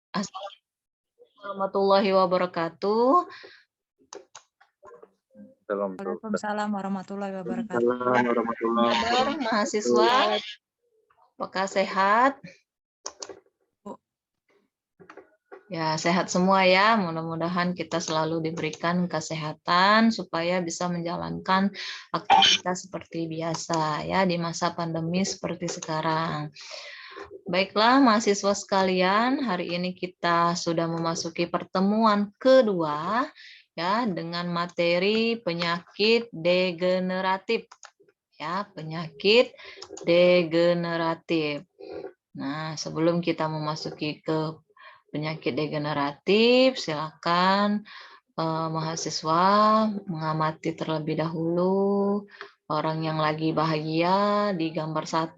Assalamualaikum warahmatullahi wabarakatuh. Waalaikumsalam warahmatullahi wabarakatuh. Waalaikumsalam warahmatullahi Kabar wabarakatuh. mahasiswa, apakah sehat? Ya, sehat semua ya. Mudah-mudahan kita selalu diberikan kesehatan supaya bisa menjalankan aktivitas seperti biasa ya di masa pandemi seperti sekarang. Baiklah mahasiswa sekalian, hari ini kita sudah memasuki pertemuan kedua ya dengan materi penyakit degeneratif. Ya, penyakit degeneratif. Nah, sebelum kita memasuki ke penyakit degeneratif, silakan mahasiswa mengamati terlebih dahulu orang yang lagi bahagia di gambar 1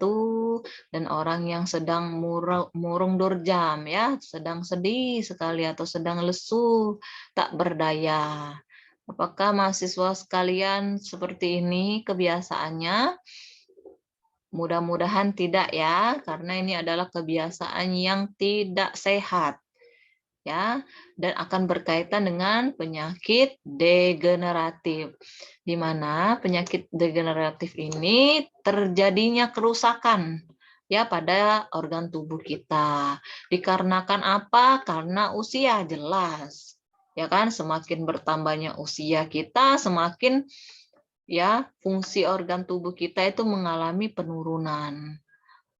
dan orang yang sedang murung durjam ya, sedang sedih sekali atau sedang lesu, tak berdaya. Apakah mahasiswa sekalian seperti ini kebiasaannya? Mudah-mudahan tidak ya, karena ini adalah kebiasaan yang tidak sehat. Ya, dan akan berkaitan dengan penyakit degeneratif. Di mana penyakit degeneratif ini terjadinya kerusakan ya pada organ tubuh kita. Dikarenakan apa? Karena usia jelas. Ya kan, semakin bertambahnya usia kita, semakin ya fungsi organ tubuh kita itu mengalami penurunan.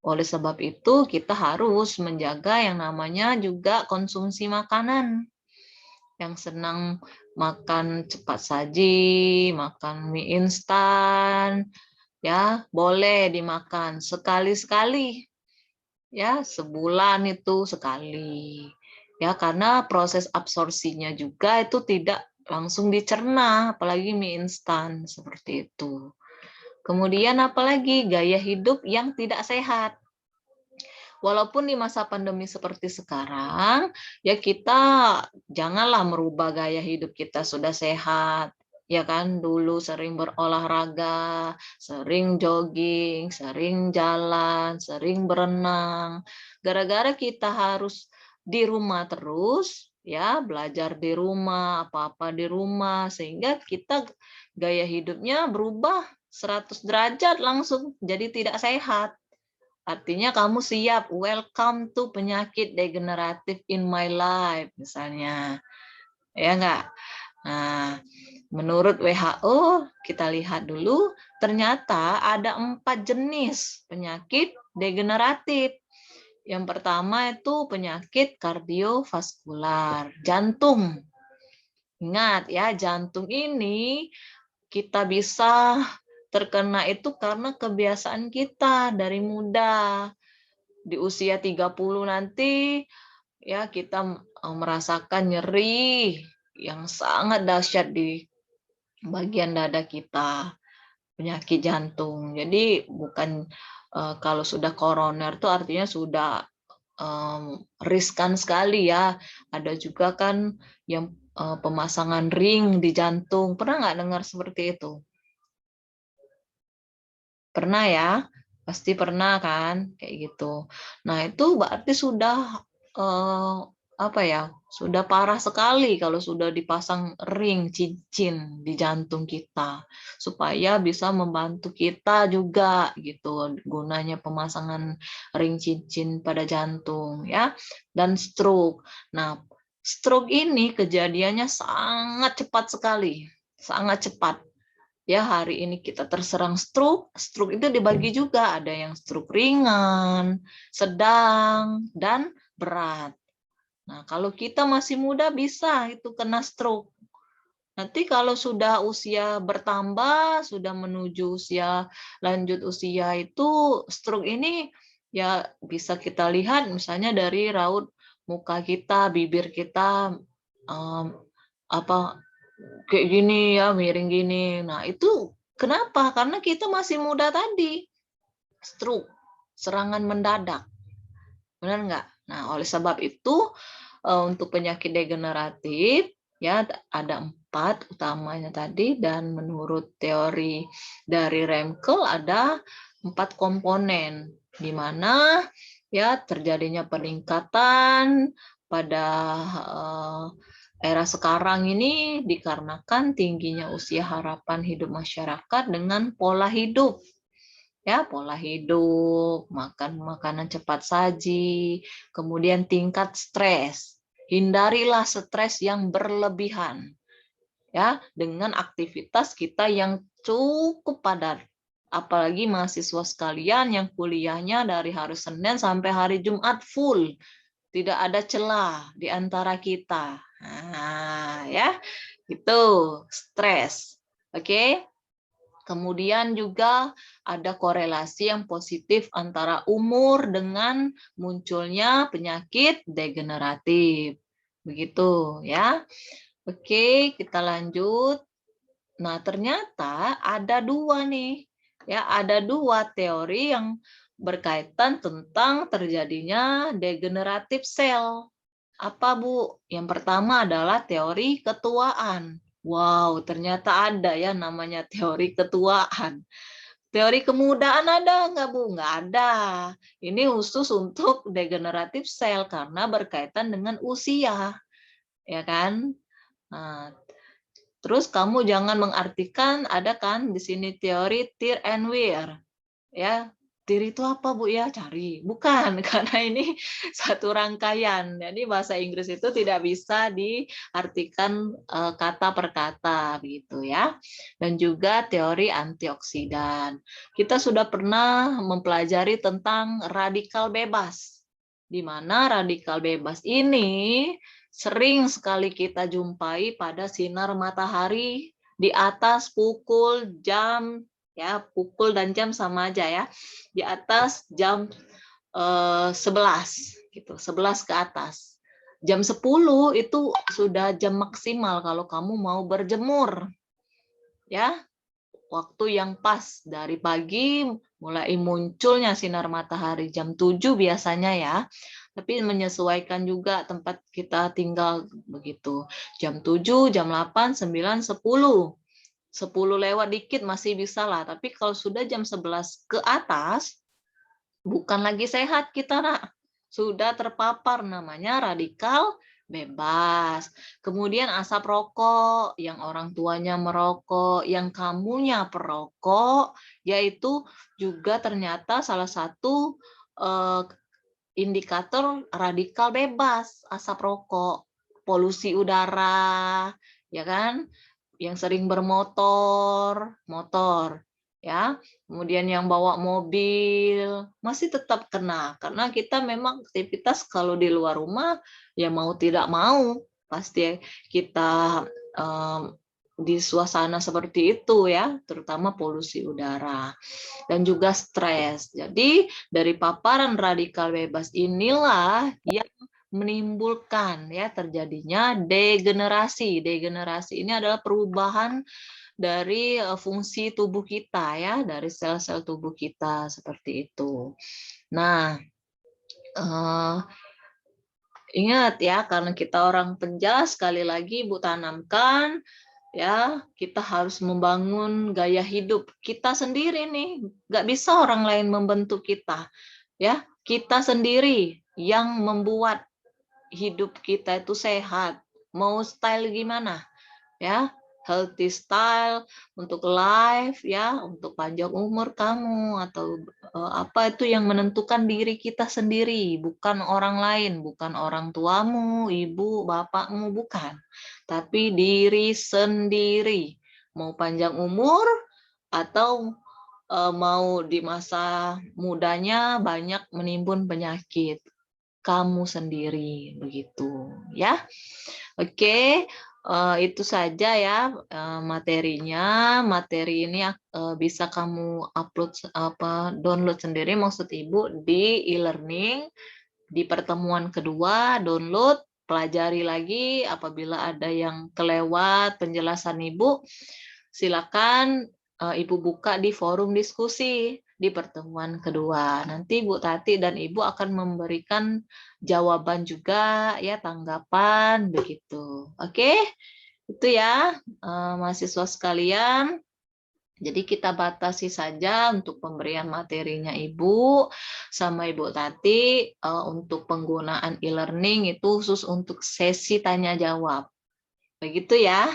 Oleh sebab itu kita harus menjaga yang namanya juga konsumsi makanan. Yang senang makan cepat saji, makan mie instan, ya boleh dimakan sekali-sekali. Ya, sebulan itu sekali. Ya, karena proses absorpsinya juga itu tidak langsung dicerna, apalagi mie instan seperti itu. Kemudian apalagi gaya hidup yang tidak sehat. Walaupun di masa pandemi seperti sekarang, ya kita janganlah merubah gaya hidup kita sudah sehat. Ya kan, dulu sering berolahraga, sering jogging, sering jalan, sering berenang. Gara-gara kita harus di rumah terus, ya belajar di rumah, apa-apa di rumah, sehingga kita gaya hidupnya berubah 100 derajat langsung, jadi tidak sehat. Artinya kamu siap, welcome to penyakit degeneratif in my life, misalnya. Ya enggak? Nah, menurut WHO, kita lihat dulu, ternyata ada 4 jenis penyakit degeneratif. Yang pertama itu penyakit kardiovaskular, jantung. Ingat ya, jantung ini kita bisa terkena itu karena kebiasaan kita dari muda. Di usia 30 nanti ya kita merasakan nyeri yang sangat dahsyat di bagian dada kita, penyakit jantung. Jadi bukan kalau sudah koroner itu artinya sudah riskan sekali ya. Ada juga kan yang pemasangan ring di jantung. Pernah nggak dengar seperti itu? Pernah ya? Pasti pernah kan? Kayak gitu. Nah, itu berarti sudah apa ya? Sudah parah sekali kalau sudah dipasang ring cincin di jantung kita supaya bisa membantu kita juga gitu. Gunanya pemasangan ring cincin pada jantung ya. Dan stroke. Nah, stroke ini kejadiannya sangat cepat sekali. Sangat cepat. Ya, hari ini kita terserang stroke, stroke itu dibagi juga, ada yang stroke ringan, sedang, dan berat. Nah, kalau kita masih muda bisa itu kena stroke. Nanti kalau sudah usia bertambah, sudah menuju usia lanjut usia itu stroke ini ya bisa kita lihat misalnya dari raut muka kita, bibir kita apa kayak gini ya, miring gini. Nah, itu kenapa? Karena kita masih muda tadi. Stroke, serangan mendadak. Benar nggak? Nah, oleh sebab itu, untuk penyakit degeneratif, ya ada 4 utamanya tadi, dan menurut teori dari Remkel ada 4 komponen, di mana ya terjadinya peningkatan pada era sekarang ini dikarenakan tingginya usia harapan hidup masyarakat dengan pola hidup. Ya, pola hidup, makan makanan cepat saji, kemudian tingkat stres. Hindarilah stres yang berlebihan. Ya, dengan aktivitas kita yang cukup padat. Apalagi mahasiswa sekalian yang kuliahnya dari hari Senin sampai hari Jumat full. Tidak ada celah di antara kita. Nah, ya, itu stres. Oke. Kemudian juga ada korelasi yang positif antara umur dengan munculnya penyakit degeneratif. Begitu ya. Oke, kita lanjut. Nah, ternyata ada dua nih. Ya, ada dua teori yang berkaitan tentang terjadinya degeneratif sel. Apa, Bu? Yang pertama adalah teori ketuaan. Wow, ternyata ada ya namanya teori ketuaan. Teori kemudaan ada nggak, Bu? Nggak ada. Ini khusus untuk degeneratif sel karena berkaitan dengan usia. Ya kan? Nah, terus kamu jangan mengartikan, ada kan di sini teori tear and wear. Ya, tear itu apa, Bu ya? Cari. Bukan, karena ini satu rangkaian. Jadi bahasa Inggris itu tidak bisa diartikan kata per kata begitu ya. Dan juga teori antioksidan. Kita sudah pernah mempelajari tentang radikal bebas. Di mana radikal bebas ini sering sekali kita jumpai pada sinar matahari di atas pukul jam, ya pukul dan jam sama aja ya, di atas jam 11 gitu, 11 ke atas. Jam 10 itu sudah jam maksimal kalau kamu mau berjemur. Ya, waktu yang pas dari pagi mulai munculnya sinar matahari jam 7 biasanya ya. Tapi menyesuaikan juga tempat kita tinggal begitu. Jam 7, jam 8, 9, 10. 10 lewat dikit masih bisa lah, tapi kalau sudah jam 11 ke atas, bukan lagi sehat kita, Nak. Sudah terpapar namanya radikal bebas. Kemudian asap rokok, yang orang tuanya merokok, yang kamunya perokok, yaitu juga ternyata salah satu indikator radikal bebas asap rokok, polusi udara, ya kan? Yang sering bermotor, ya. Kemudian yang bawa mobil masih tetap kena karena kita memang aktivitas kalau di luar rumah ya mau tidak mau pasti kita di suasana seperti itu ya, terutama polusi udara dan juga stres. Jadi dari paparan radikal bebas inilah yang menimbulkan ya terjadinya degenerasi. Degenerasi ini adalah perubahan dari fungsi tubuh kita ya, dari sel-sel tubuh kita seperti itu. Nah, ingat ya, karena kita orang penjas, sekali lagi Ibu tanamkan ya, kita harus membangun gaya hidup kita sendiri nih, nggak bisa orang lain membentuk kita ya, kita sendiri yang membuat hidup kita itu sehat. Mau style gimana ya, healthy style untuk life ya, untuk panjang umur kamu atau apa itu yang menentukan diri kita sendiri, bukan orang lain, bukan orang tuamu, ibu, bapakmu, bukan, tapi diri sendiri. Mau panjang umur atau mau di masa mudanya banyak menimbun penyakit, kamu sendiri begitu ya. Oke, itu saja ya materinya. Materi ini bisa kamu upload download sendiri maksud Ibu di e-learning di pertemuan kedua, download, pelajari lagi apabila ada yang kelewat penjelasan Ibu, silakan Ibu buka di forum diskusi di pertemuan kedua. Nanti Bu Tati dan Ibu akan memberikan jawaban juga ya, tanggapan begitu. Oke, itu ya mahasiswa sekalian. Jadi kita batasi saja untuk pemberian materinya Ibu sama Ibu Tati untuk penggunaan e-learning itu khusus untuk sesi tanya jawab. Begitu ya.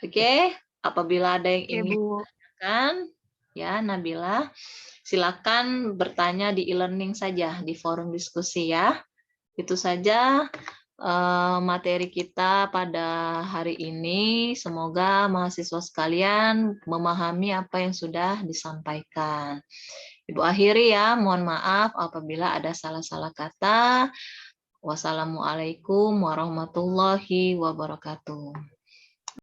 Oke, apabila ada yang Oke, ingin Bu. ditanyakan, ya Nabila, silakan bertanya di e-learning saja di forum diskusi ya. Itu saja materi kita pada hari ini. Semoga mahasiswa sekalian memahami apa yang sudah disampaikan. Ibu akhiri ya, mohon maaf apabila ada salah-salah kata. Wassalamualaikum warahmatullahi wabarakatuh.